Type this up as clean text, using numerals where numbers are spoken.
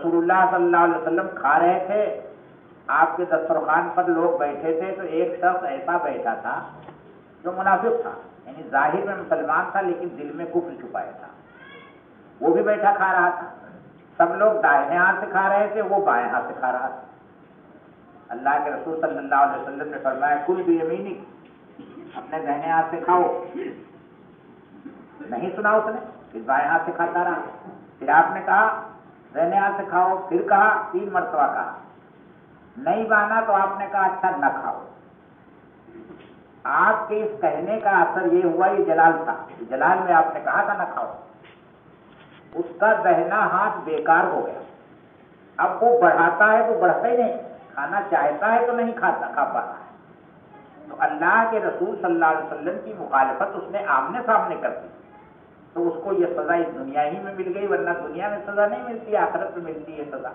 رسول اللہ صلی اللہ علیہ وسلم کھا رہے تھے، آپ کے دسترخوان پر لوگ بیٹھے تھے، تو ایک شخص ایسا بیٹھا تھا جو منافق تھا، یعنی ظاہر میں مسلمان تھا لیکن دل میں کفر چھپایا تھا، وہ بھی بیٹھا کھا رہا تھا۔ سب لوگ دائیں ہاتھ سے کھا رہے تھے، وہ بائیں ہاتھ سے کھا رہا تھا۔ اللہ کے رسول صلی اللہ علیہ وسلم نے فرمایا کل بیمینک، اپنے دہنے ہاتھ سے کھاؤ۔ نہیں سنا اس نے، پھر بائیں ہاتھ سے کھاتا رہا۔ پھر آپ نے کہا دہنے ہاتھ سے کھاؤ، پھر کہا، 3 مرتبہ کہا، نہیں مانا تو آپ نے کہا اچھا نہ کھاؤ۔ آپ کے اس کہنے کا اثر یہ ہوا، یہ جلال تھا، جلال میں آپ نے کہا تھا نہ کھاؤ، اس کا دہنا ہاتھ بیکار ہو گیا۔ اب وہ بڑھاتا ہے تو بڑھتا ہی نہیں، کھانا چاہتا ہے تو نہیں کھا پاتا ہے۔ تو اللہ کے رسول صلی اللہ علیہ وسلم کی مخالفت اس نے آمنے سامنے کر دی، تو اس کو یہ سزا اس دنیا ہی میں مل گئی، ورنہ دنیا میں سزا نہیں ملتی، آخرت میں ملتی ہے سزا۔